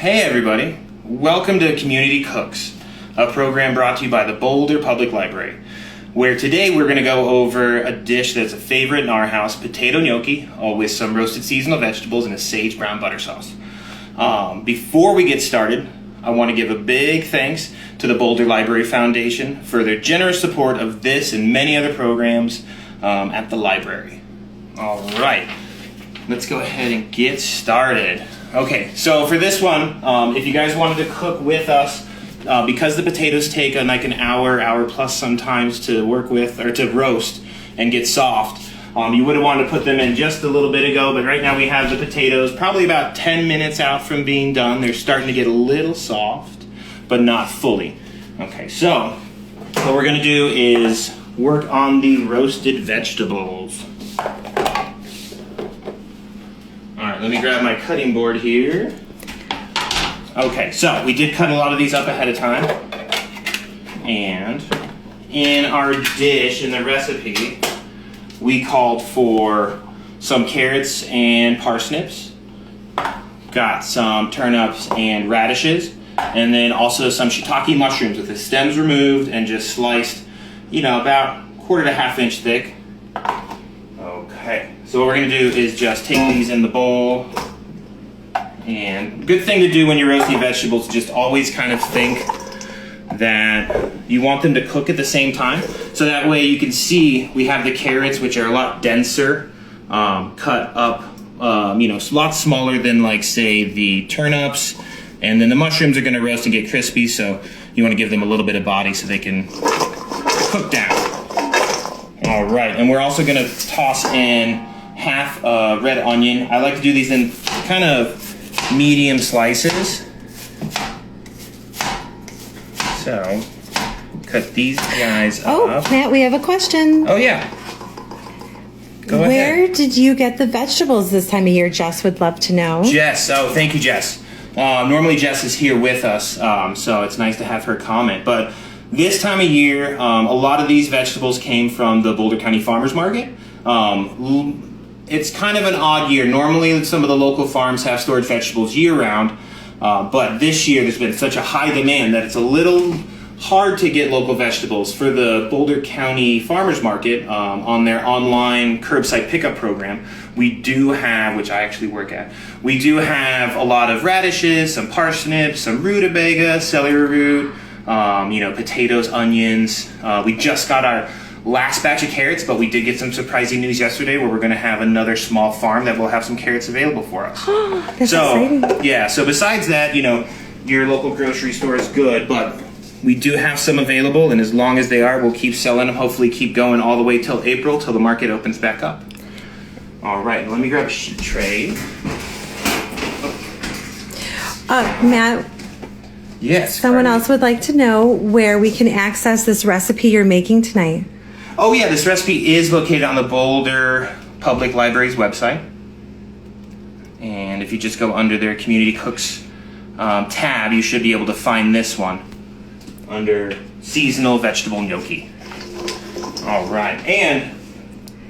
Hey everybody, welcome to Community Cooks, a program brought to you by the Boulder Public Library, where today we're going to go over a dish that's a favorite in our house, potato gnocchi, with some roasted seasonal vegetables and a sage brown butter sauce. Before we get started, I want to give a big thanks to the Boulder Library Foundation for their generous support of this and many other programs at the library. All right, let's go ahead and get started. Okay, so for this one, if you guys wanted to cook with us, because the potatoes take like an hour plus sometimes to work with or to roast and get soft, you would have wanted to put them in just a little bit ago, but right now we have the potatoes probably about 10 minutes out from being done. They're starting to get a little soft, but not fully. Okay, so what we're gonna do is work on the roasted vegetables. All right, let me grab my cutting board here. Okay, so we did cut a lot of these up ahead of time. And in our dish, in the recipe, we called for some carrots and parsnips. Got some turnips and radishes. And then also some shiitake mushrooms with the stems removed and just sliced, about 1/4 to 1/2 inch thick. Okay, so what we're gonna do is just take these in the bowl. And good thing to do when you're roasting vegetables, just always kind of think that you want them to cook at the same time. So that way you can see we have the carrots, which are a lot denser, cut up, a lot smaller than like say the turnips. And then the mushrooms are gonna roast and get crispy, so you wanna give them a little bit of body so they can cook down. All right, and we're also gonna toss in half a red onion. I like to do these in kind of medium slices. So, cut these guys up. Matt, we have a question. Oh yeah. Go ahead. Where did you get the vegetables this time of year? Jess would love to know. Jess, thank you, Jess. Normally Jess is here with us, so it's nice to have her comment. But this time of year, a lot of these vegetables came from the Boulder County Farmers Market. It's kind of an odd year. Normally some of the local farms have storage vegetables year-round, but this year there's been such a high demand that it's a little hard to get local vegetables. For the Boulder County Farmers Market, on their online curbside pickup program, we do have, which I actually work at, we do have a lot of radishes, some parsnips, some rutabaga, celery root, potatoes, onions. We just got our last batch of carrots, but we did get some surprising news yesterday where we're going to have another small farm that will have some carrots available for us. That's exciting. Yeah, so besides that, your local grocery store is good, but we do have some available, and as long as they are, we'll keep selling them, hopefully keep going all the way till April, till the market opens back up. All right, let me grab a sheet tray. Matt, yes. someone else would like to know where we can access this recipe you're making tonight. Oh yeah, this recipe is located on the Boulder Public Library's website. And if you just go under their Community Cooks tab, you should be able to find this one under Seasonal Vegetable Gnocchi. All right, and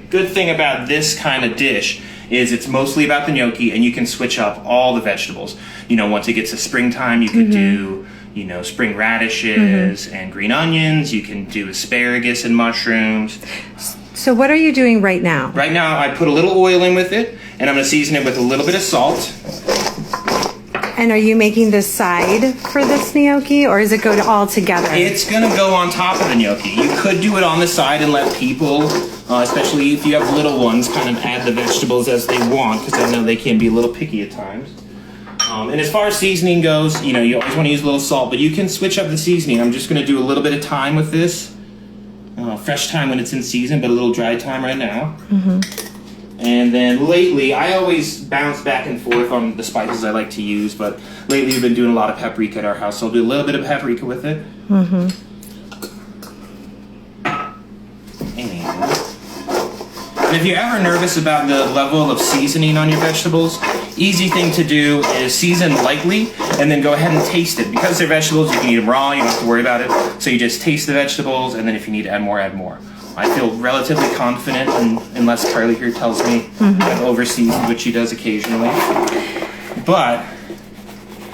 good thing about this kind of dish is it's mostly about the gnocchi, and you can switch up all the vegetables. Once it gets to springtime, you could do spring radishes and green onions. You can do asparagus and mushrooms. So what are you doing right now? Right now, I put a little oil in with it, and I'm going to season it with a little bit of salt. And are you making the side for this gnocchi, or does it go all together? It's going to go on top of the gnocchi. You could do it on the side and let people, especially if you have little ones, kind of add the vegetables as they want, because I know they can be a little picky at times. And as far as seasoning goes, you always want to use a little salt, but you can switch up the seasoning. I'm just going to do a little bit of thyme with this. Fresh thyme when it's in season, but a little dry thyme right now. And then lately, I always bounce back and forth on the spices I like to use, but lately we've been doing a lot of paprika at our house, so I'll do a little bit of paprika with it. And if you're ever nervous about the level of seasoning on your vegetables, easy thing to do is season lightly and then go ahead and taste it. Because they're vegetables, you can eat them raw, you don't have to worry about it. So you just taste the vegetables, and then if you need to add more, add more. I feel relatively confident, unless Carly here tells me I've overseasoned, which she does occasionally. But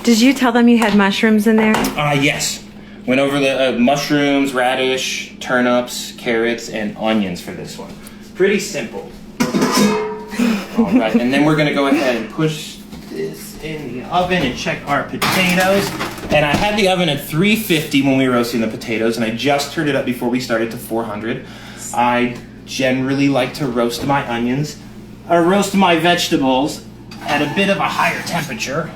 Did you tell them you had mushrooms in there? Yes. Went over the mushrooms, radish, turnips, carrots, and onions for this one. Pretty simple. All right, and then we're gonna go ahead and push this in the oven and check our potatoes. And I had the oven at 350 when we were roasting the potatoes, and I just turned it up before we started to 400. I generally like to roast my onions, or roast my vegetables at a bit of a higher temperature.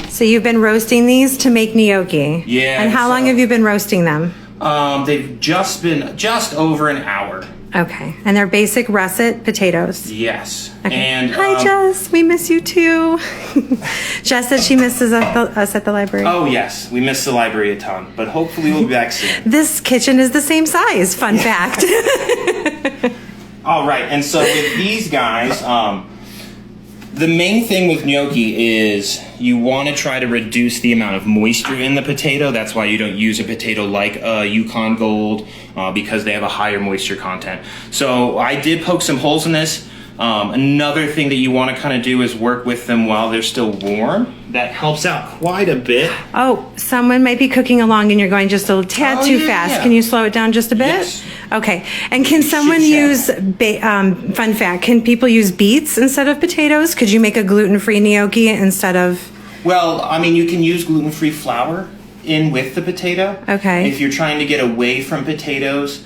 So you've been roasting these to make gnocchi? Yeah. And how long have you been roasting them? They've just been just over an hour. Okay. And they're basic russet potatoes? Yes. Okay. And hi, Jess. We miss you too. Jess said she misses us at the library. Oh, yes. We miss the library a ton, but hopefully we'll be back soon. This kitchen is the same size, fun fact. All right. And so with these guys, the main thing with gnocchi is you want to try to reduce the amount of moisture in the potato. That's why you don't use a potato like Yukon Gold, because they have a higher moisture content. So I did poke some holes in this. Another thing that you want to kind of do is work with them while they're still warm. That helps out quite a bit. Oh, someone might be cooking along and you're going just a tad too fast. Yeah. Can you slow it down just a bit? Yes. Okay. And can someone use, fun fact, can people use beets instead of potatoes? Could you make a gluten-free gnocchi instead of... Well, I mean, you can use gluten-free flour in with the potato. Okay. If you're trying to get away from potatoes,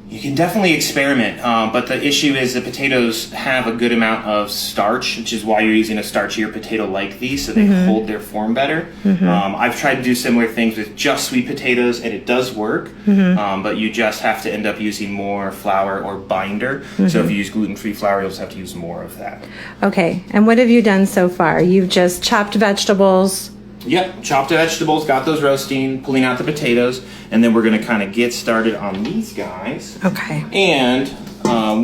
you can definitely experiment, but the issue is the potatoes have a good amount of starch, which is why you're using a starchier potato like these, so they hold their form better. I've tried to do similar things with just sweet potatoes, and it does work, but you just have to end up using more flour or binder. So if you use gluten-free flour, you'll just have to use more of that. Okay. And what have you done so far? You've just chopped vegetables. Yep, chopped the vegetables, got those roasting, pulling out the potatoes, and then we're going to kind of get started on these guys. Okay. And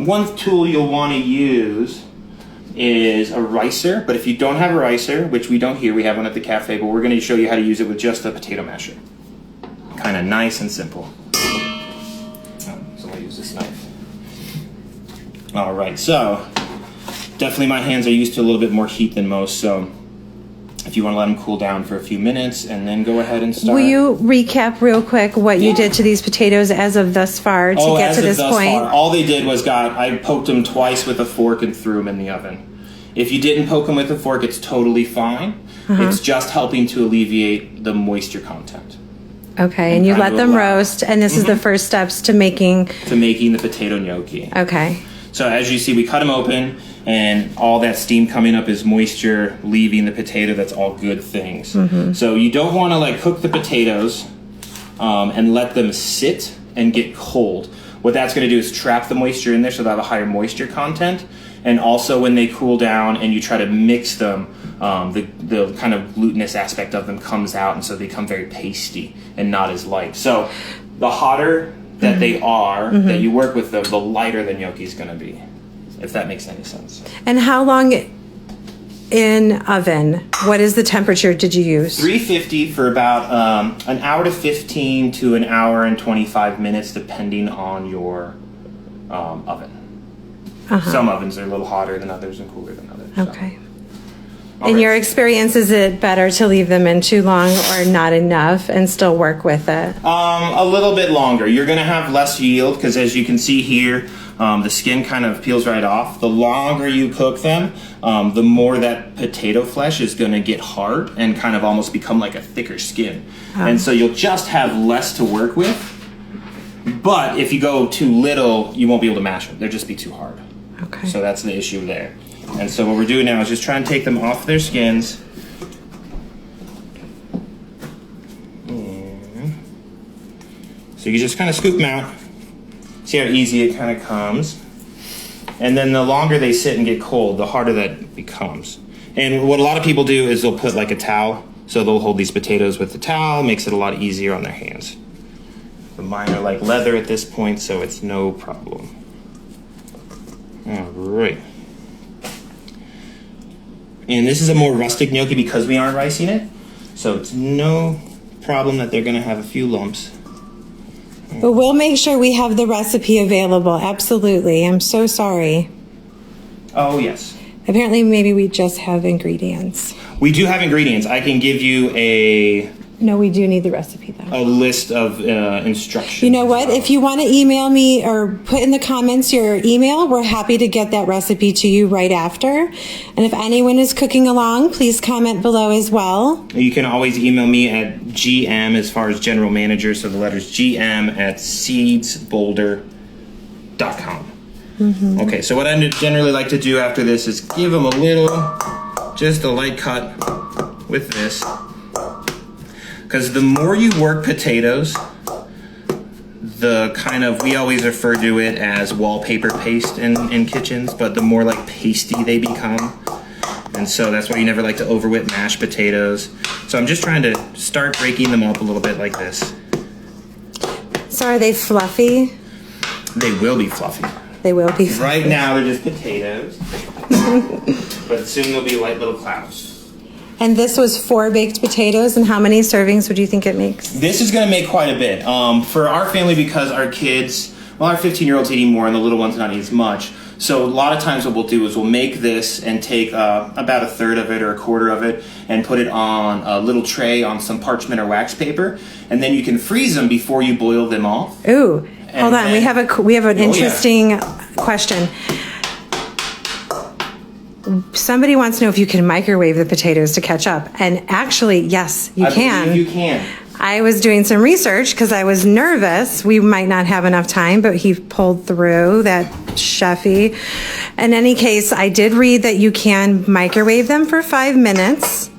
one tool you'll want to use is a ricer, but if you don't have a ricer, which we don't here, we have one at the cafe, but we're going to show you how to use it with just a potato masher. Kind of nice and simple. So I'll use this knife. All right, so definitely my hands are used to a little bit more heat than most, so if you want to let them cool down for a few minutes and then go ahead and start. Will you recap real quick what you did to these potatoes as of thus far to get to this point? All they did was I poked them twice with a fork and threw them in the oven. If you didn't poke them with a fork, it's totally fine. It's just helping to alleviate the moisture content. Okay, and you let them roast, and this is the first steps to making... the potato gnocchi. Okay. So as you see, we cut them open, and all that steam coming up is moisture leaving the potato. That's all good things. So you don't want to cook the potatoes and let them sit and get cold. What that's going to do is trap the moisture in there, so they'll have a higher moisture content. And also when they cool down and you try to mix them, the kind of glutinous aspect of them comes out, and so they become very pasty and not as light. So the hotter that they are, that you work with them, the lighter the gnocchi is going to be, if that makes any sense. And how long in oven? What is the temperature did you use? 350 for about an hour to 15 to an hour and 25 minutes, depending on your oven. Some ovens are a little hotter than others and cooler than others. Okay. In your experience, is it better to leave them in too long or not enough and still work with it? A little bit longer. You're going to have less yield because, as you can see here, the skin kind of peels right off. The longer you cook them, the more that potato flesh is going to get hard and kind of almost become like a thicker skin. And so you'll just have less to work with. But if you go too little, you won't be able to mash them. They'll just be too hard. Okay. So that's the issue there. And so what we're doing now is just trying to take them off their skins. So you just kind of scoop them out. See how easy it kind of comes. And then the longer they sit and get cold, the harder that becomes. And what a lot of people do is they'll put a towel. So they'll hold these potatoes with the towel. Makes it a lot easier on their hands. But mine are like leather at this point, so it's no problem. All right. And this is a more rustic gnocchi because we aren't ricing it. So it's no problem that they're going to have a few lumps. But we'll make sure we have the recipe available. Absolutely. I'm so sorry. Oh, yes. Apparently, maybe we just have ingredients. We do have ingredients. I can give you No, we do need the recipe though. a list of instructions. You know what? If you want to email me or put in the comments your email, we're happy to get that recipe to you right after. And if anyone is cooking along, please comment below as well. You can always email me at GM as far as general manager, so the letters GM at seedsboulder.com. Okay, so what I generally like to do after this is give them just a light cut with this. Because the more you work potatoes, we always refer to it as wallpaper paste in kitchens, but the more like pasty they become. And so that's why you never like to overwhip mashed potatoes. So I'm just trying to start breaking them up a little bit like this. So are they fluffy? They will be fluffy. They will be fluffy. Right now they're just potatoes, but soon they'll be light little clouds. And this was 4 baked potatoes, and how many servings would you think it makes? This is going to make quite a bit. For our family, because our kids, our 15-year-old's eating more and the little one's not eating as much. So a lot of times what we'll do is we'll make this and take about a third of it or a quarter of it and put it on a little tray on some parchment or wax paper. And then you can freeze them before you boil them off. Ooh, hold on. We have an interesting question. Somebody wants to know if you can microwave the potatoes to catch up. And actually, yes, you can. I believe you can. I was doing some research because I was nervous. We might not have enough time, but he pulled through that chefy. In any case, I did read that you can microwave them for 5 minutes.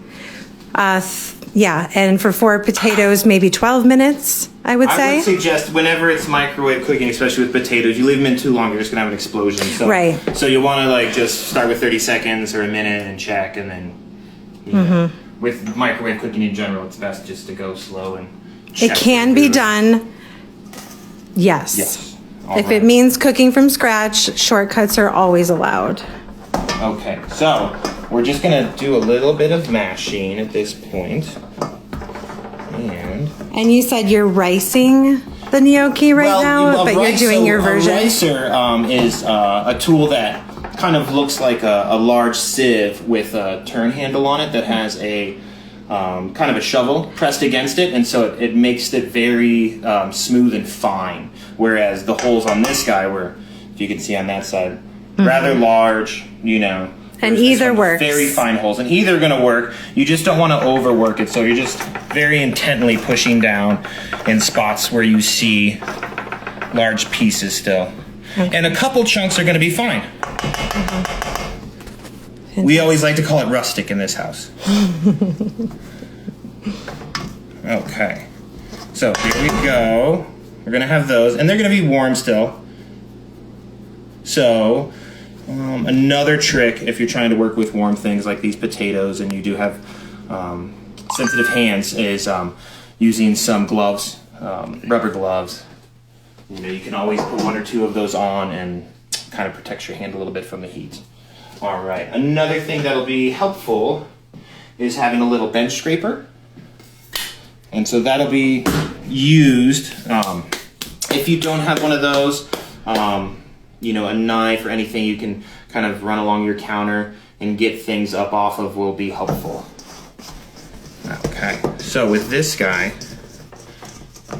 And for 4 potatoes, maybe 12 minutes, I would say. I would suggest whenever it's microwave cooking, especially with potatoes, you leave them in too long, you're just going to have an explosion. So, right. So you want to just start with 30 seconds or a minute and check, and then, with microwave cooking in general, it's best just to go slow and check. It can be done, yes. Yes. If it means cooking from scratch, shortcuts are always allowed. Okay, so we're just going to do a little bit of mashing at this point. And you said you're ricing the gnocchi now, but you're doing your version. A ricer is a tool that kind of looks like a large sieve with a turn handle on it that has a kind of a shovel pressed against it, and so it makes it very smooth and fine. Whereas the holes on this guy were, if you can see on that side, rather large, And either works. Very fine holes, and either are going to work. You just don't want to overwork it, so you're just very intently pushing down in spots where you see large pieces still. Okay. And a couple chunks are going to be fine. We always like to call it rustic in this house. Okay. So here we go. We're going to have those, and they're going to be warm still. So another trick, if you're trying to work with warm things like these potatoes and you do have sensitive hands, is using some gloves, rubber gloves. You can always put 1 or 2 of those on and kind of protects your hand a little bit from the heat. All right, another thing that'll be helpful is having a little bench scraper. And so that'll be used, if you don't have one of those, a knife or anything you can kind of run along your counter and get things up off of will be helpful. Okay, so with this guy,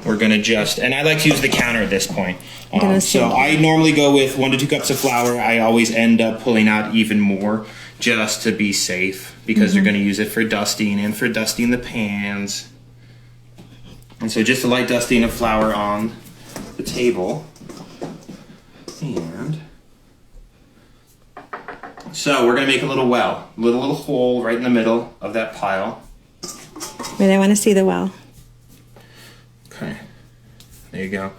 we're gonna and I like to use the counter at this point. So I normally go with 1 to 2 cups of flour. I always end up pulling out even more just to be safe because you're gonna use it for dusting and for dusting the pans. And so just a light dusting of flour on the table. And so we're going to make a little well, little hole right in the middle of that pile. Wait, I want to see the well. Okay, there you go.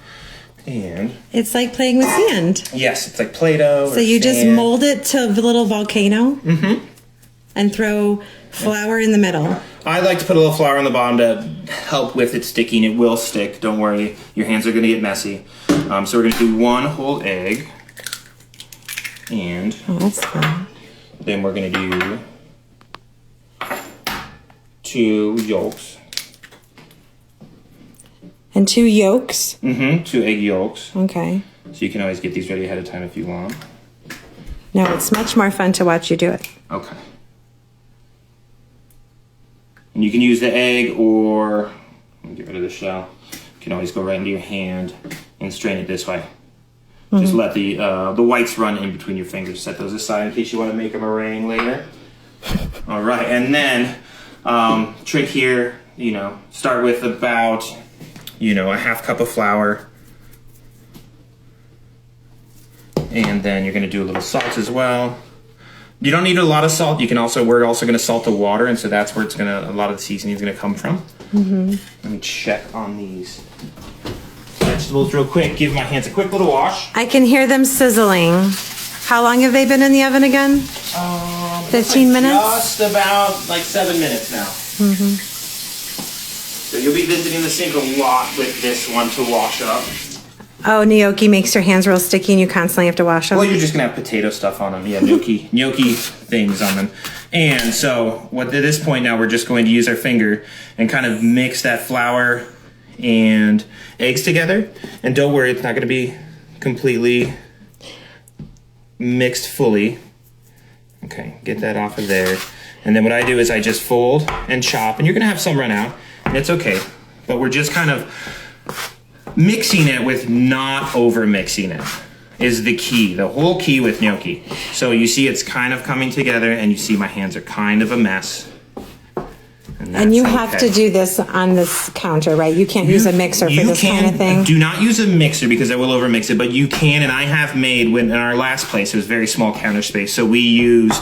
And it's like playing with sand. Yes, it's like Play-Doh. So you just mold it to a little volcano and throw flour in the middle. I like to put a little flour on the bottom to help with it sticking. It will stick, don't worry. Your hands are going to get messy. So we're going to do 1 whole egg. And that's fun. Then we're going to do 2 yolks. And 2 yolks? 2 egg yolks. Okay. So you can always get these ready ahead of time if you want. No, it's much more fun to watch you do it. Okay. And you can use the egg or, let me get rid of the shell. You can always go right into your hand and strain it this way. Just let the whites run in between your fingers. Set those aside in case you want to make a meringue later. All right, and then trick here, you know, start with about, you know, a half cup of flour. And then you're gonna do a little salt as well. You don't need a lot of salt. You can also, we're also gonna salt the water, and so that's where it's gonna, a lot of the seasoning is gonna come from. Let me check on these vegetables real quick. Give my hands a quick little wash. I can hear them sizzling. How long have they been in the oven again? 15 minutes? Just about like 7 minutes now. So you'll be visiting the sink a lot with this one to wash up. Oh, gnocchi makes your hands real sticky and you constantly have to wash them? Well, you're just gonna have potato stuff on them. Yeah, gnocchi things on them. And so at this point now, we're just going to use our finger and kind of mix that flour and eggs together. And don't worry, it's not gonna be completely mixed fully. Okay, get that off of there. And then what I do is I just fold and chop, and you're gonna have some run out, and it's okay. But we're just kind of mixing it with not over mixing it is the key, the whole key with gnocchi. So you see it's kind of coming together, and you see my hands are kind of a mess. And you have to do this on this counter, right? You can't use a mixer for this kind of thing? Do not use a mixer because I will overmix it, but you can, and I have made, when in our last place, it was very small counter space, so we used,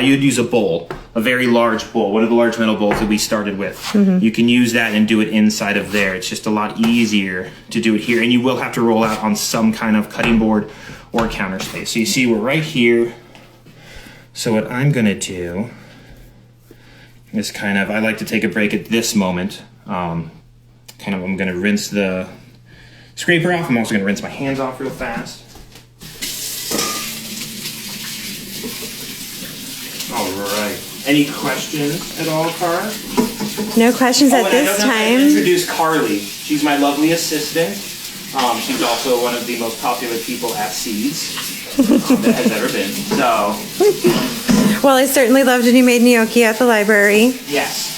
you'd use a bowl, a very large bowl, one of the large metal bowls that we started with. You can use that and do it inside of there. It's just a lot easier to do it here, and you will have to roll out on some kind of cutting board or counter space. So you see we're right here. So what I'm gonna do is kind of, I like to take a break at this moment. I'm gonna rinse the scraper off. I'm also gonna rinse my hands off real fast. All right. Any questions at all, Cara? No questions at this time. I introduce Carly. She's my lovely assistant. She's also one of the most popular people at Seeds that has ever been. So. Well, I certainly loved when you made gnocchi at the library. Yes.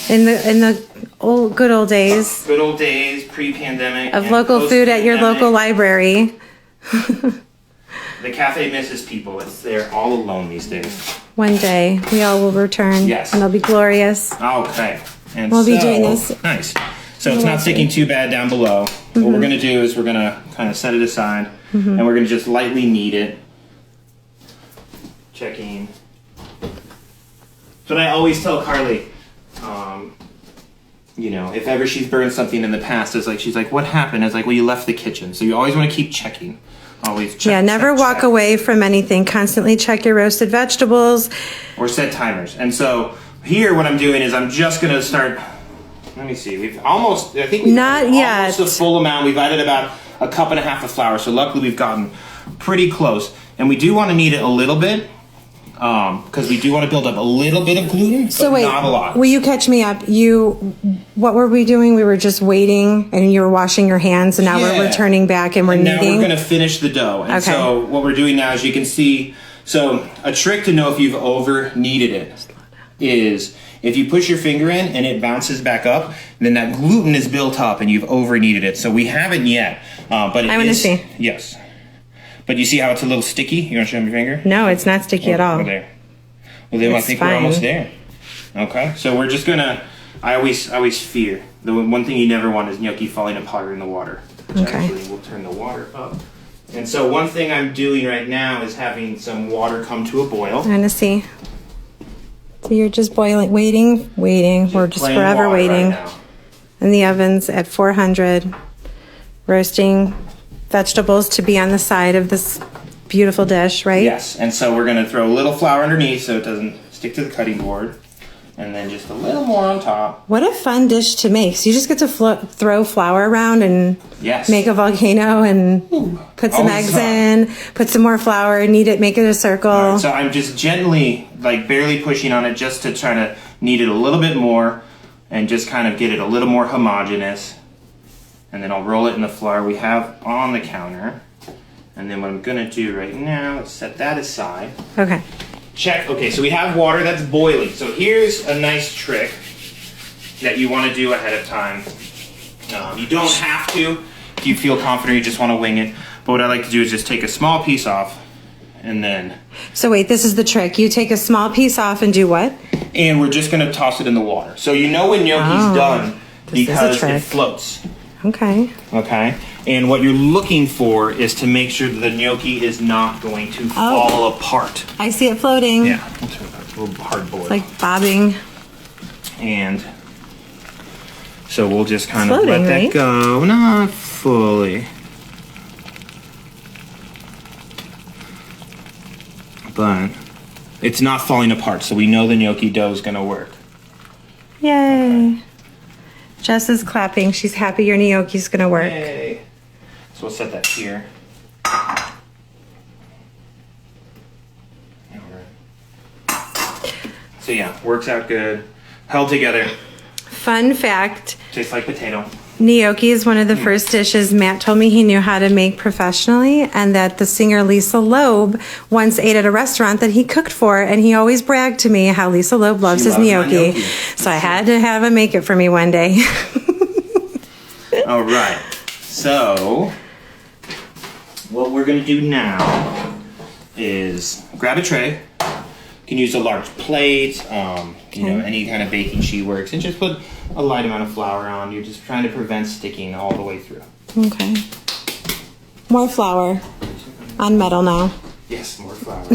In the good old days. Good old days, pre-pandemic. Of local food at your local library. The cafe misses people. It's there all alone these days. One day, we all will return. Yes. And it'll be glorious. Okay. And we'll be doing this. Nice. So it's not sticking too bad down below. What we're going to do is we're going to kind of set it aside, and we're going to just lightly knead it. Checking. So I always tell Carly, you know, if ever she's burned something in the past, it's like, she's like, what happened? It's like, well, you left the kitchen. So you always want to keep checking. Always check. Yeah, never walk away from anything. Constantly check your roasted vegetables. Or set timers. And so here what I'm doing is I'm just going to start, let me see, we've almost, I think we've not yet. Almost the full amount. We've added about a cup and a half of flour. So luckily we've gotten pretty close. And we do want to knead it a little bit. Because we do want to build up a little bit of gluten, but wait, not a lot. Will you catch me up? What were we doing? We were just waiting, and you were washing your hands, and now we're returning back, and we're kneading. Now we're going to finish the dough. And so what we're doing now, as you can see, so a trick to know if you've over kneaded it is if you push your finger in and it bounces back up, then that gluten is built up and you've over kneaded it. So we haven't yet, but it is. I want to see. Yes. But you see how it's a little sticky? You want to show me your finger? No, it's not sticky at all. There. Well, then I think we're almost there. Okay, so we're just gonna. I always fear the one thing you never want is gnocchi falling apart in the water. Actually, we'll turn the water up. And so one thing I'm doing right now is having some water come to a boil. I'm gonna see. So you're just boiling, waiting. We're just forever waiting. Right, in the ovens at 400, roasting vegetables to be on the side of this beautiful dish, right? Yes, and so we're going to throw a little flour underneath so it doesn't stick to the cutting board, and then just a little more on top. What a fun dish to make. So you just get to throw flour around and make a volcano and put some eggs in, put some more flour, knead it, make it a circle. All right, so I'm just gently, like barely pushing on it just to try to knead it a little bit more and just kind of get it a little more homogeneous. And then I'll roll it in the flour we have on the counter. And then what I'm gonna do right now is set that aside. Okay. check. Okay, so we have water that's boiling. So here's a nice trick that you want to do ahead of time. You don't have to if you feel confident, you just want to wing it. But what I like to do is just take a small piece off and then... So wait, this is the trick. You take a small piece off and do what? And we're just going to toss it in the water. So you know when gnocchi's done because it floats. Okay. Okay? And what you're looking for is to make sure that the gnocchi is not going to fall apart. I see it floating. Yeah. It's a little hard boiled. It's like bobbing. And so we'll just kind of floating, let that right? go. Not fully. But it's not falling apart, so we know the gnocchi dough is going to work. Yay. Okay. Jess is clapping. She's happy your gnocchi's going to work. Yay. So we'll set that here. So yeah, works out good. Held together. Fun fact. Tastes like potato. Gnocchi is one of the first dishes Matt told me he knew how to make professionally, and that the singer Lisa Loeb once ate at a restaurant that he cooked for, and he always bragged to me how Lisa Loeb loves his gnocchi. So I had to have him make it for me one day. All right. So what we're going to do now is grab a tray. You can use a large plate, you know, any kind of baking sheet works, and just put a light amount of flour on. You're just trying to prevent sticking all the way through. Okay. More flour on metal now. Yes, more flour.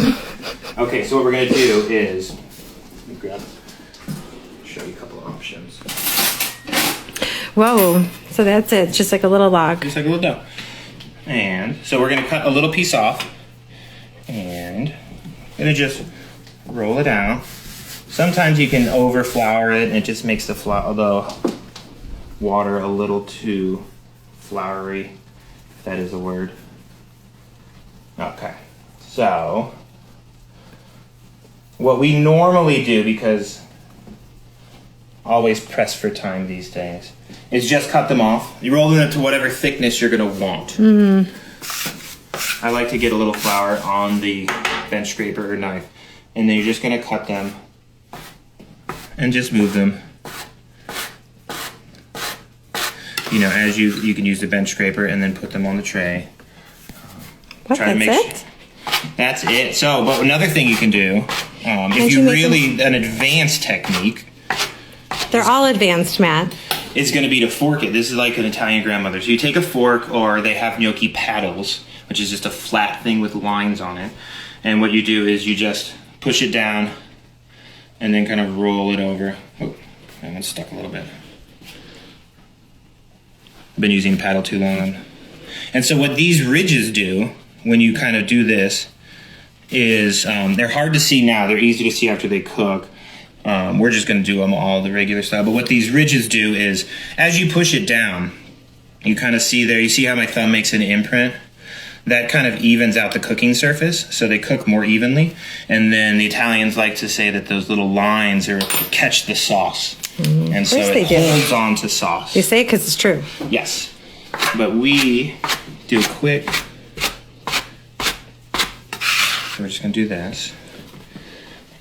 Okay, so what we're going to do is show you a couple of options. Whoa, so that's it, just like a little log. Just like a little dough. And so we're going to cut a little piece off, and I'm going to just roll it out. Sometimes you can over flour it and it just makes the water a little too floury, if that is a word. Okay, so what we normally do, because always pressed for time these days, is just cut them off. You roll them to whatever thickness you're gonna want. I like to get a little flour on the bench scraper or knife, and then you're just gonna cut them and just move them. You know, as you can use the bench scraper and then put them on the tray. What, that's it? That's it. So, but another thing you can do, if you really an advanced technique. They're all advanced, Matt. It's going to be to fork it. This is like an Italian grandmother. So you take a fork, or they have gnocchi paddles, which is just a flat thing with lines on it. And what you do is you just push it down and then kind of roll it over. Oh, and it's stuck a little bit. I've been using the paddle too long. And so what these ridges do, when you kind of do this, is they're hard to see now. They're easy to see after they cook. We're just going to do them all the regular style. But what these ridges do is, as you push it down, you kind of see there, you see how my thumb makes an imprint? That kind of evens out the cooking surface, so they cook more evenly. And then the Italians like to say that those little lines catch the sauce. And so it holds on to sauce. They say it because it's true. Yes. But we do a quick... So we're just going to do this.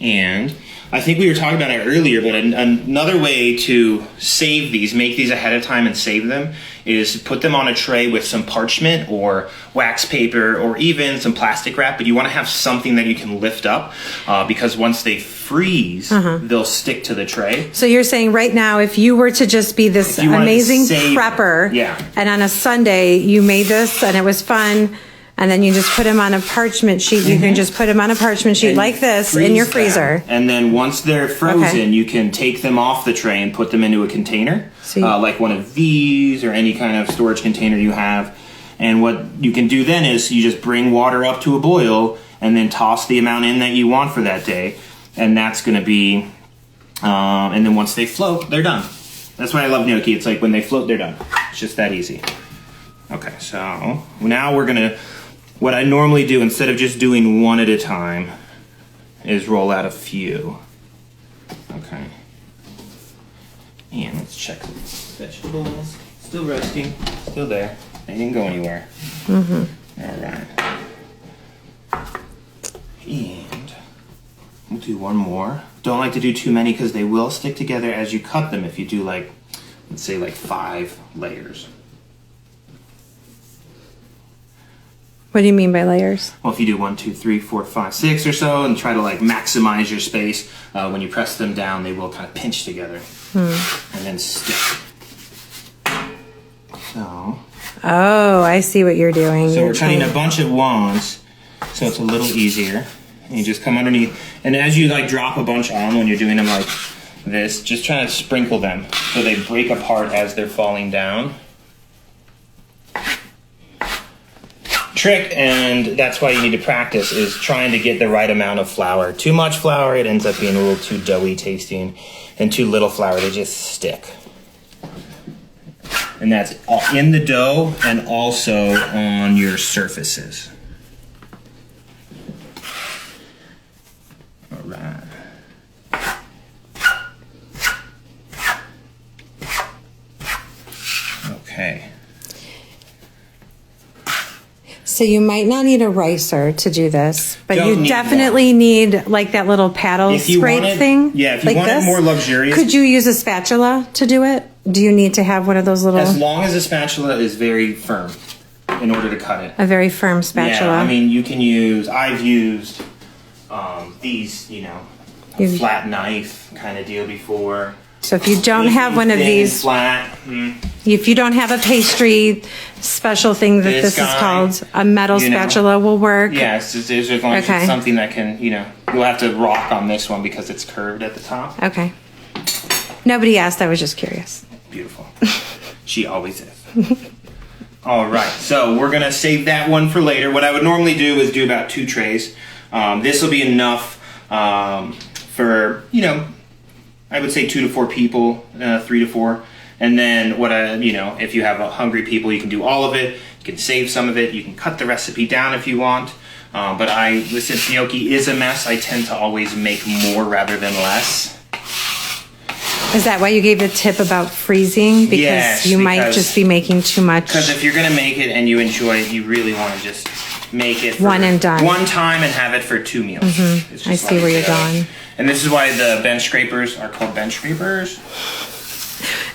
And I think we were talking about it earlier, but another way to save these, make these ahead of time and save them, is put them on a tray with some parchment or wax paper or even some plastic wrap, but you want to have something that you can lift up because once they freeze, they'll stick to the tray. So you're saying right now, if you were to just be this amazing prepper, and on a Sunday you made this and it was fun, and then you just put them on a parchment sheet. You can just put them on a parchment sheet like this in your freezer. And then once they're frozen, you can take them off the tray and put them into a container, like one of these or any kind of storage container you have. And what you can do then is you just bring water up to a boil and then toss the amount in that you want for that day. And that's going to be, and then once they float, they're done. That's why I love gnocchi. It's like when they float, they're done. It's just that easy. Okay, so now we're going to... What I normally do, instead of just doing one at a time, is roll out a few. Okay. And let's check the vegetables. Still roasting. Still there. They didn't go anywhere. All right. And do one more. Don't like to do too many because they will stick together as you cut them if you do like, let's say like 5 layers. What do you mean by layers? Well, if you do 1, 2, 3, 4, 5, 6 or so and try to like maximize your space, when you press them down, they will kind of pinch together and then stick. So. Oh, I see what you're doing. So we're cutting a bunch at once, so it's a little easier. And you just come underneath, and as you like drop a bunch on when you're doing them like this, just try to sprinkle them so they break apart as they're falling down. Trick, and that's why you need to practice, is trying to get the right amount of flour. Too much flour, it ends up being a little too doughy tasting, and too little flour, they just stick. And that's in the dough and also on your surfaces. All right. Okay. So you might not need a ricer to do this, but Don't you need definitely need like that little paddle scrape thing. Yeah, if you like want this. it more luxurious. Could you use a spatula to do it? Do you need to have one of those little... As long as the spatula is very firm in order to cut it. A very firm spatula. Yeah, I mean, you can use... I've used these, you know, a flat knife kind of deal before. So if you don't have one of these... Flat. If you don't have a pastry special thing that this is called, a metal spatula will work. Yes, as long as it's something that can, you know, you'll have to rock on this one because it's curved at the top. Okay. Nobody asked, I was just curious. Beautiful. She always is. All right, so we're gonna save that one for later. What I would normally do is do about 2 trays. This will be enough for, you know, I would say 2 to 4 people, 3 to 4. And then you know, if you have hungry people, you can do all of it. You can save some of it. You can cut the recipe down if you want. But since gnocchi is a mess, I tend to always make more rather than less. Is that why you gave the tip about freezing? Because you might just be making too much. Because if you're going to make it and you enjoy it, you really want to just make it for one and done. One time and have it for 2 meals. I see where you're going. And this is why the bench scrapers are called bench scrapers.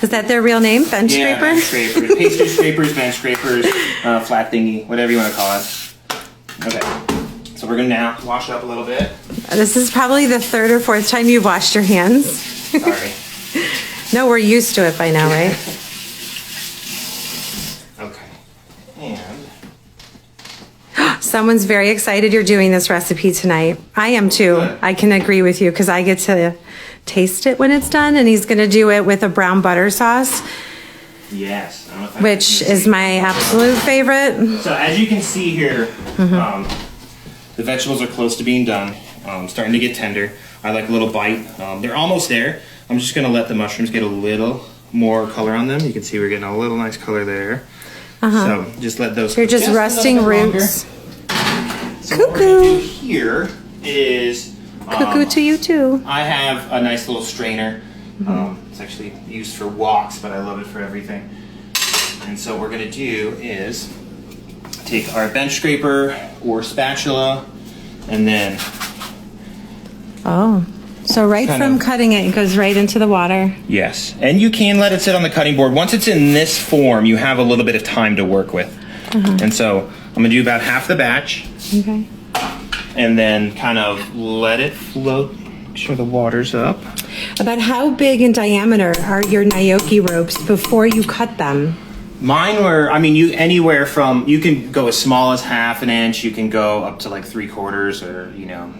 Is that their real name? Bench scrapers? Yeah, bench scrapers. Pastry scrapers, bench scrapers, flat thingy, whatever you want to call it. Okay. So we're going to now wash it up a little bit. This is probably the 3rd or 4th time you've washed your hands. Sorry. No, we're used to it by now, right? Okay. And someone's very excited you're doing this recipe tonight. I am too. Good. I can agree with you because I get to taste it when it's done, and he's going to do it with a brown butter sauce. Yes. Which is my absolute favorite. So as you can see here, the vegetables are close to being done. Starting to get tender. I like a little bite. They're almost there. I'm just going to let the mushrooms get a little more color on them. You can see we're getting a little nice color there. So just let those. You're just rusting roots. So what we're going to do here is. Cuckoo to you too. I have a nice little strainer. It's actually used for woks, but I love it for everything. And so what we're going to do is take our bench scraper or spatula and then... Oh, so right from cutting it, it goes right into the water. Yes, and you can let it sit on the cutting board. Once it's in this form, you have a little bit of time to work with. And so I'm going to do about half the batch. Okay. And then kind of let it float. Make sure the water's up. About how big in diameter are your gnocchi ropes before you cut them? Mine were, I mean, anywhere from, you can go as small as 1/2 inch, you can go up to like 3/4, or, you know,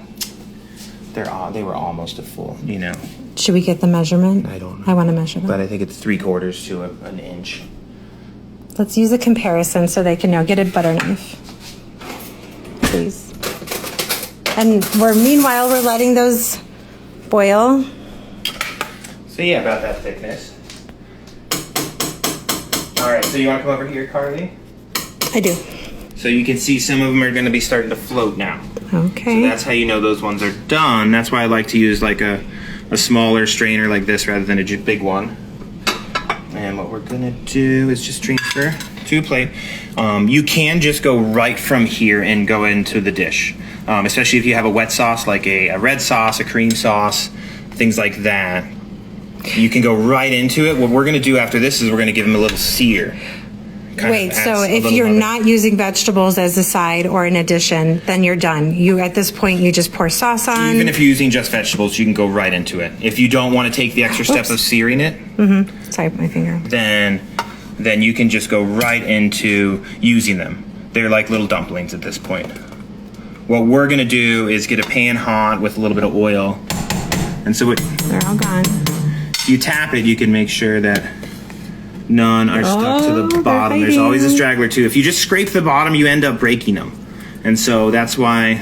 they were almost a full, you know. Should we get the measurement? I don't know. I want to measure them. But I think it's 3/4 to an inch. Let's use a comparison so they can know. Get a butter knife, please. And meanwhile, we're letting those boil. So yeah, about that thickness. All right, so you want to come over here, Carly? I do. So you can see some of them are going to be starting to float now. Okay. So that's how you know those ones are done. That's why I like to use like a smaller strainer like this rather than a big one. then what we're gonna do is just transfer to a plate. You can just go right from here and go into the dish, especially if you have a wet sauce like a red sauce, a cream sauce, things like that. You can go right into it. What we're gonna do after this is we're gonna give them a little sear. Wait, so if you're not using vegetables as a side or an addition, then you're done. At this point, you just pour sauce on. Even if you're using just vegetables, you can go right into it. If you don't want to take the extra step of searing it, Sorry, my finger. then you can just go right into using them. They're like little dumplings at this point. What we're gonna do is get a pan hot with a little bit of oil, and so They're all gone. you tap it, you can make sure that none are stuck to the bottom. There's hiding. always a straggler too. If you just scrape the bottom, you end up breaking them. And so that's why.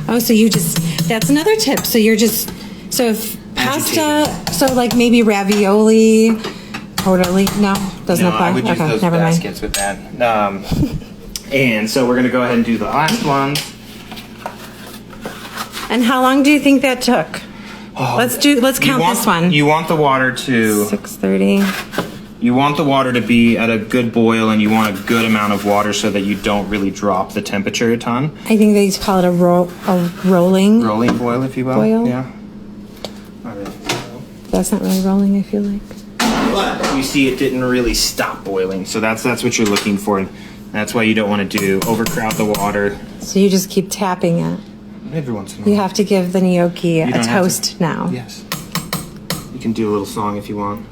Oh, so that's another tip. So if pasta, so like maybe ravioli, totally, no, doesn't apply? I would use those never mind. baskets with that. And so we're gonna go ahead and do the last one. And how long do you think that took? Let's count this one. You want the water to 6:30. You want the water to be at a good boil, and you want a good amount of water so that you don't really drop the temperature a ton. I think they used to call it a rolling boil, if you will. Boil? Yeah. All right. That's not really rolling, I feel like. But you see, it didn't really stop boiling, so that's what you're looking for. That's why you don't want to overcrowd the water. So you just keep tapping it. Every once in a while. You have to give the gnocchi a don't have toast now. Yes. You can do a little song if you want.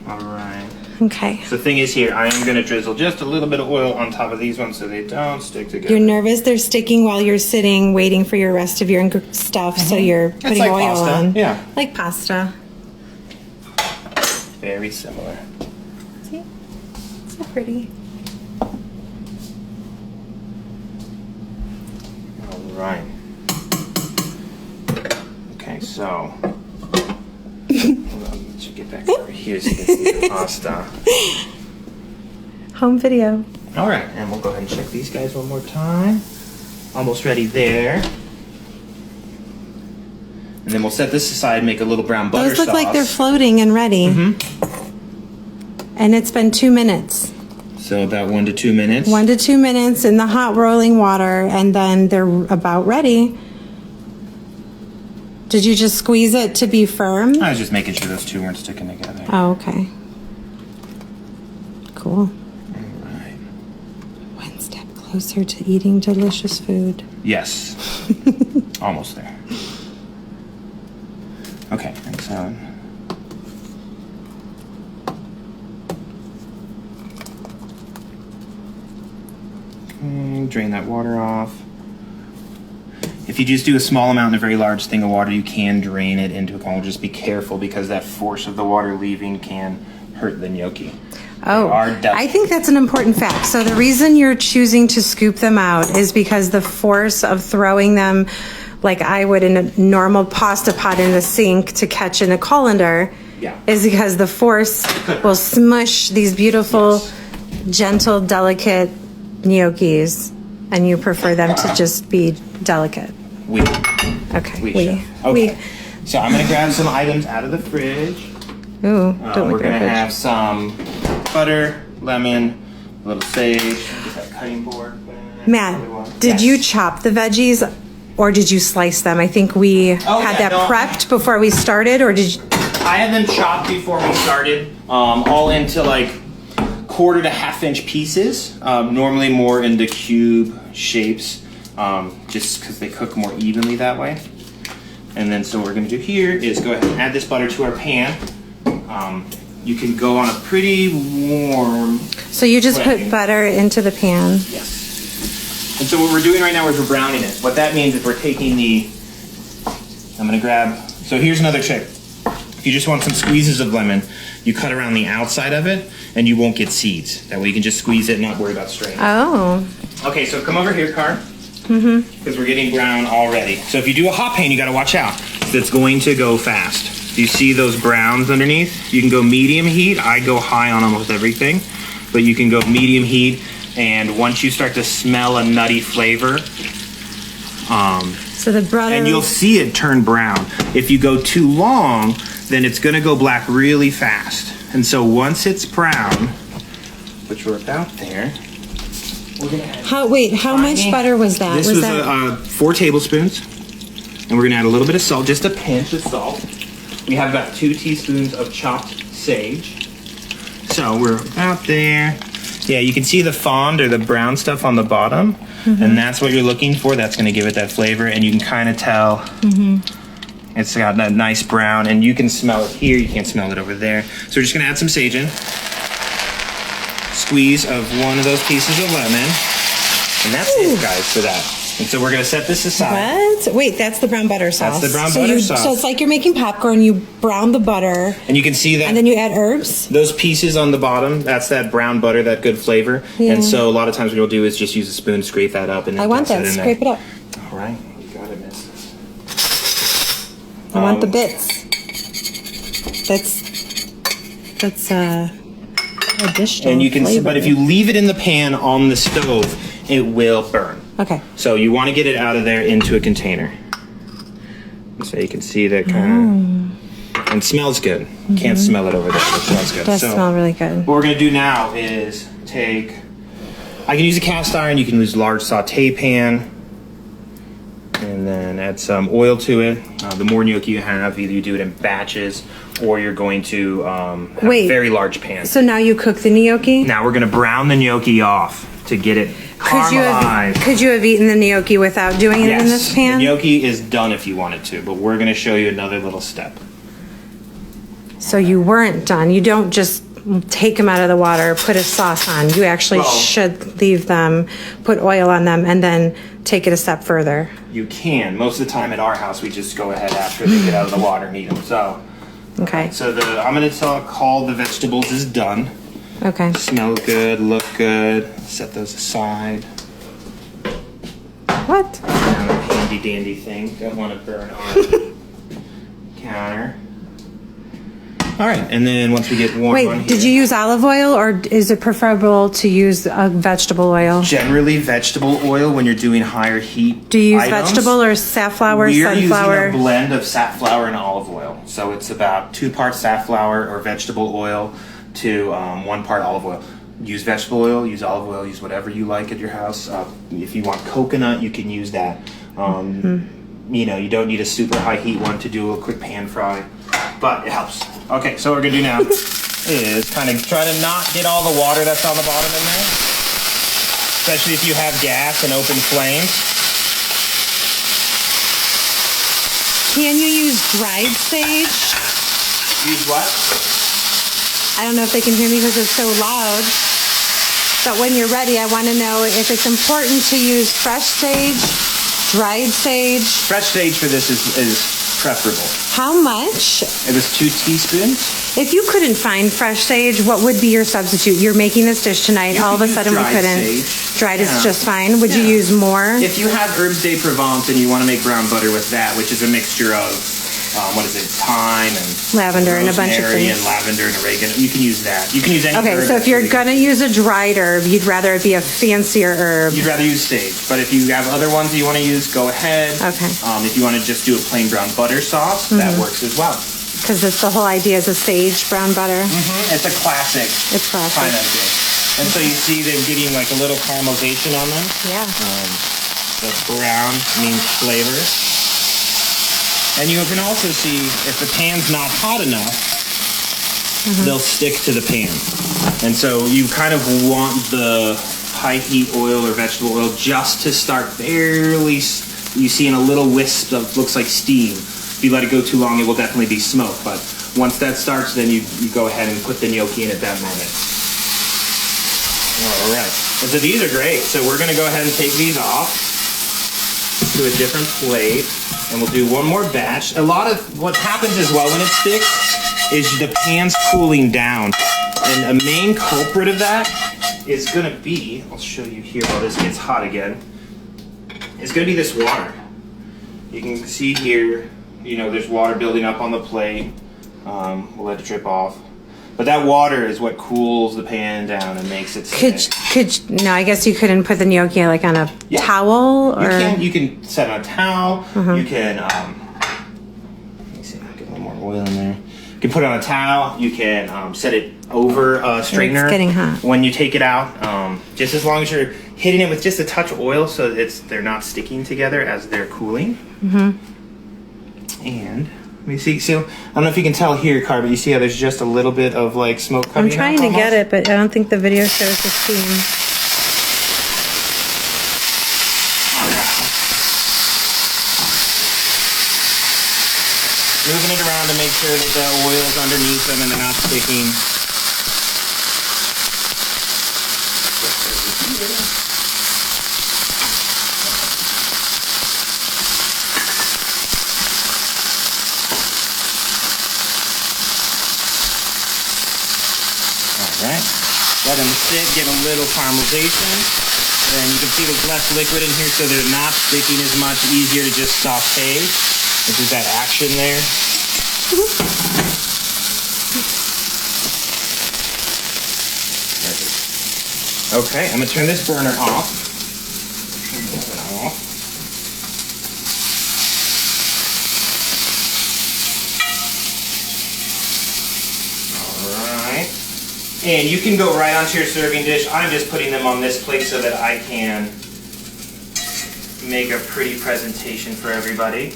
All right. Okay. So the thing is here, I am going to drizzle just a little bit of oil on top of these ones so they don't stick together. You're nervous they're sticking while you're sitting waiting for your rest of your stuff, so you're putting like oil pasta. on. Yeah. Like pasta. Very similar. See? So pretty. Right. Okay, so hold on, let you get back over here so you can see the pasta. Home video. All right, and we'll go ahead and check these guys one more time. Almost ready there. And then we'll set this aside, make a little brown butter Those look sauce. like they're floating and ready. And it's been 2 minutes. So about 1 to 2 minutes. 1 to 2 minutes in the hot rolling water, and then they're about ready. Did you just squeeze it to be firm? I was just making sure those two weren't sticking together. Oh, okay. Cool. All right. One step closer to eating delicious food. Yes. Almost there. Okay, and so. Drain that water off. If you just do a small amount in a very large thing of water, you can drain it into a bowl. Just be careful because that force of the water leaving can hurt the gnocchi. Oh, I think that's an important fact. So the reason you're choosing to scoop them out is because the force of throwing them like I would in a normal pasta pot in the sink to catch in a colander is because the force will smush these beautiful, gentle, delicate gnocchis, and you prefer them to just be delicate. Okay. Okay. So I'm going to grab some items out of the fridge. Ooh, don't we're look going at to it. have some butter, lemon, a little sage, get that cutting board. Matt, did you chop the veggies or did you slice them? I think we had that prepped before we started, or did you? I had them chopped before we started, all into like 1/4 to 1/2 inch pieces, normally more into cube shapes, just because they cook more evenly that way. And then so what we're going to do here is go ahead and add this butter to our pan. You can go on a pretty warm. So you just put butter into the pan. Yes. And so what we're doing right now is we're browning it. What that means is we're taking I'm going to grab, so here's another trick. If you just want some squeezes of lemon, you cut around the outside of it and you won't get seeds. That way you can just squeeze it and not worry about straining. Oh. Okay, so come over here, Car. Because we're getting brown already. So if you do a hot pan, you got to watch out. It's going to go fast. Do you see those browns underneath? You can go medium heat. I go high on almost everything. But you can go medium heat. And once you start to smell a nutty flavor So the butter. And you'll see it turn brown. If you go too long, then it's gonna go black really fast. And so once it's brown, which we're about there, we're gonna add. How much butter was that? This was 4 tablespoons. And we're gonna add a little bit of salt, just a pinch of salt. We have about 2 teaspoons of chopped sage. So we're about there. Yeah, you can see the fond or the brown stuff on the bottom. And that's what you're looking for. That's gonna give it that flavor. And you can kind of tell it's got that nice brown. And you can smell it here, you can't smell it over there. So we're just gonna add some sage in. Squeeze of one of those pieces of lemon. And that's it, guys, for that. And so we're gonna set this aside. What? Wait, that's the brown butter sauce. That's the brown butter sauce. So it's like you're making popcorn, you brown the butter. And you can see that. And then you add herbs? Those pieces on the bottom, that's that brown butter, that good flavor. Yeah. And so a lot of times what you'll do is just use a spoon, scrape that up, and then I want that. in there. Scrape it up. All right, you got it, miss. I want the bits. That's additional. And you can see, flavor. but if you leave it in the pan on the stove, it will burn. Okay. So you want to get it out of there into a container. So you can see that kind of, and smells good. Can't smell it over there, but it smells good. It does smell really good. What we're gonna do now is take, I can use a cast iron, you can use a large saute pan, and then add some oil to it. The more gnocchi you have, either you do it in batches, or you're going to have a very large pan. So now you cook the gnocchi? Now we're gonna brown the gnocchi off to get it caramelized. Could you have eaten the gnocchi without doing it in this pan? The gnocchi is done if you wanted to, but we're gonna show you another little step. So you weren't done. You don't just take them out of the water, put a sauce on. You actually should leave them, put oil on them, and then take it a step further. You can. Most of the time at our house, we just go ahead after they get out of the water and eat them. So, okay. So I'm gonna call the vegetables is done. Okay. Smell good, look good. Set those aside. What? Handy dandy thing. Don't want to burn our counter. All right, and then once we get warm on here. Did you use olive oil, or is it preferable to use vegetable oil? Generally, vegetable oil when you're doing higher heat. Do you use items. Vegetable or safflower, We're sunflower? using a blend of safflower and olive oil. So it's about 2 parts safflower or vegetable oil to 1 part olive oil. Use vegetable oil, use olive oil, use whatever you like at your house. If you want coconut, you can use that. You know, you don't need a super high heat one to do a quick pan fry, but it helps. Okay, so what we're gonna do now is kind of try to not get all the water that's on the bottom in there, especially if you have gas and open flames. Can you use dried sage? Use what? I don't know if they can hear me because it's so loud. But when you're ready, I want to know if it's important to use fresh sage, dried sage. Fresh sage for this is preferable. How much? It was 2 teaspoons. If you couldn't find fresh sage, what would be your substitute? You're making this dish tonight. You all of a could sudden use we couldn't. sage. Dried is just fine. Would you use more? If you have herbes de Provence and you want to make brown butter with that, which is a mixture of thyme and lavender and a bunch of rosemary things. And lavender and oregano. You can use that. You can use any herb. Okay, so if you're gonna use a dried herb, you'd rather it be a fancier herb. You'd rather use sage, but if you have other ones that you want to use, go ahead. Okay. If you want to just do a plain brown butter sauce, that works as well. Because it's the whole idea is a sage brown butter. It's a classic. It's classic. Kind of dish. And so you see them getting like a little caramelization on them. Yeah. The brown means flavor. And you can also see if the pan's not hot enough, they'll stick to the pan. And so you kind of want the high heat oil or vegetable oil just to start barely, you see in a little wisp that looks like steam. If you let it go too long, it will definitely be smoke. But once that starts, then you go ahead and put the gnocchi in at that moment. All right. And so these are great. So we're going to go ahead and take these off to a different plate. And we'll do one more batch. A lot of what happens as well when it sticks is the pan's cooling down. And a main culprit of that is going to be, I'll show you here while this gets hot again, it's going to be this water. You can see here, you know, there's water building up on the plate. We'll let it drip off. But that water is what cools the pan down and makes it stick. No, I guess you couldn't put the gnocchi like on a towel, or you can set on a towel. You can let me see, get a little more oil in there. You can put it on a towel. You can set it over a straightener. It's getting hot. When you take it out, just as long as you're hitting it with just a touch of oil, so they're not sticking together as they're cooling. And let me see. So I don't know if you can tell here, Car, but you see how there's just a little bit of like smoke coming I'm trying to get it, but I don't think the video shows the steam. Moving it around to make sure that the oil's underneath them and they're not sticking. Alright, let them sit, give them a little caramelization. Then you can see there's less liquid in here, so they're not sticking as much, easier to just saute. This is that action there. Okay, I'm gonna turn this burner off. Alright. And you can go right onto your serving dish. I'm just putting them on this plate so that I can make a pretty presentation for everybody.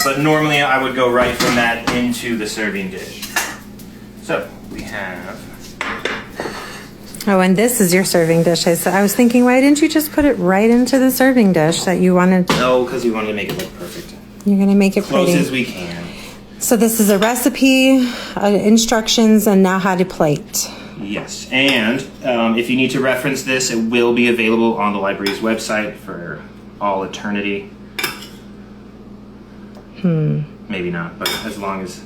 But normally I would go right from that into the serving dish. So we have. Oh, and this is your serving dish. I was thinking, why didn't you just put it right into the serving dish that you wanted? No, because we wanted to make it look perfect. You're going to make it Close pretty. as we can. So this is a recipe, instructions, and now how to plate. Yes, and if you need to reference this, it will be available on the library's website for all eternity. Maybe not, but as long as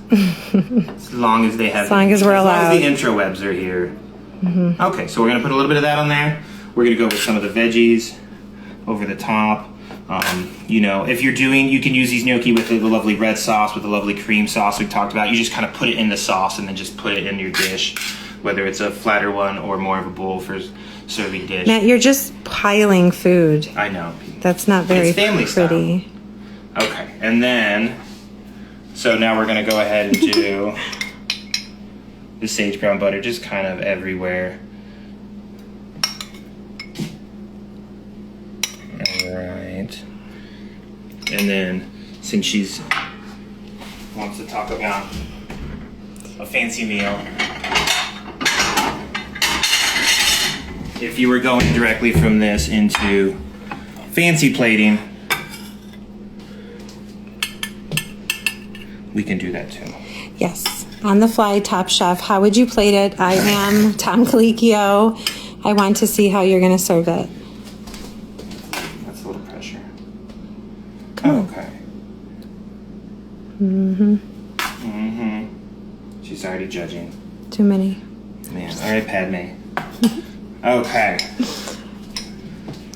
they have, as long as we're allowed. As long as the intrawebs are here. Okay, so we're gonna put a little bit of that on there. We're gonna go with some of the veggies over the top. You know, if you're doing, you can use these gnocchi with the lovely red sauce, with the lovely cream sauce we talked about. You just kind of put it in the sauce and then just put it in your dish, whether it's a flatter one or more of a bowl for serving dish. Matt, you're just piling food. I know. That's not very It's family pretty. Style. Okay, and then, so now we're gonna go ahead and do the sage brown butter just kind of everywhere. Alright. And then, since she's wants to talk about a fancy meal, if you were going directly from this into fancy plating, we can do that too. Yes. On the fly, Top Chef. How would you plate it? I am Tom Colicchio. I want to see how you're going to serve it. That's a little pressure. Okay. She's already judging. Too many. Man, all right, Padme. Okay.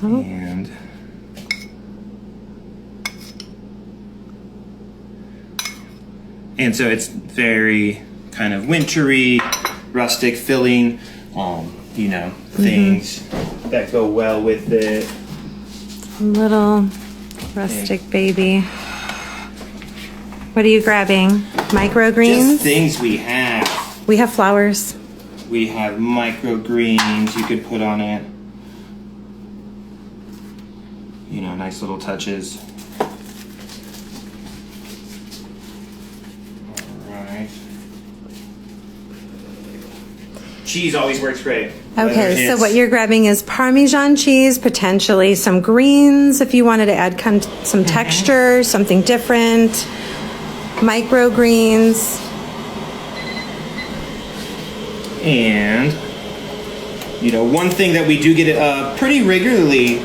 Oh. And so it's very kind of wintry, rustic, filling, you know, things that go well with it. Little rustic baby. What are you grabbing? Microgreens? Just things we have. We have flowers. We have microgreens you could put on it. You know, nice little touches. Cheese always works great. Okay, so what you're grabbing is Parmesan cheese, potentially some greens if you wanted to add some texture, something different, microgreens. And, you know, one thing that we do get pretty regularly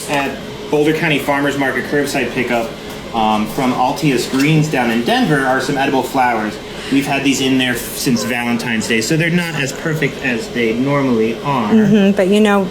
at Boulder County Farmers Market curbside pickup from Altius Greens down in Denver are some edible flowers. We've had these in there since Valentine's Day, so they're not as perfect as they normally are. But you know,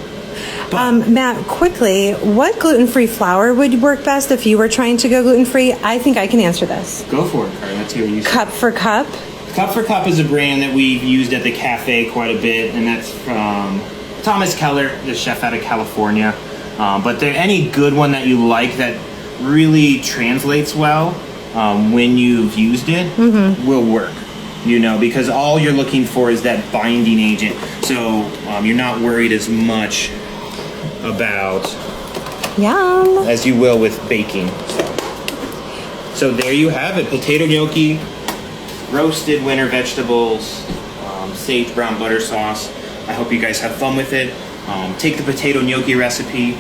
Matt, quickly, what gluten-free flour would work best if you were trying to go gluten-free? I think I can answer this. Go for it, Carla. Let's hear what you say. Cup for cup, Cup for Cup is a brand that we've used at the cafe quite a bit, and that's from Thomas Keller, the chef out of California. But any good one that you like that really translates well when you've used it will work. Because all you're looking for is that binding agent. So you're not worried as much about Yum. as you will with baking. So there you have it. Potato gnocchi, roasted winter vegetables, sage brown butter sauce. I hope you guys have fun with it. Take the potato gnocchi recipe.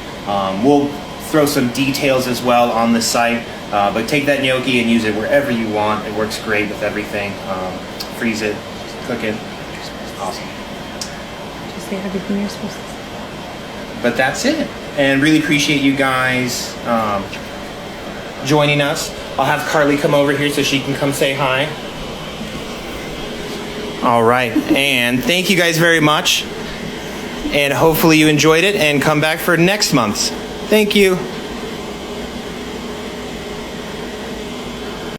We'll throw some details as well on the site. But take that gnocchi and use it wherever you want. It works great with everything. Freeze it, cook it. Awesome. Just say everything you're supposed to say. But that's it. And really appreciate you guys joining us. I'll have Carly come over here so she can come say hi. All right. And thank you guys very much. And hopefully you enjoyed it and come back for next month's. Thank you.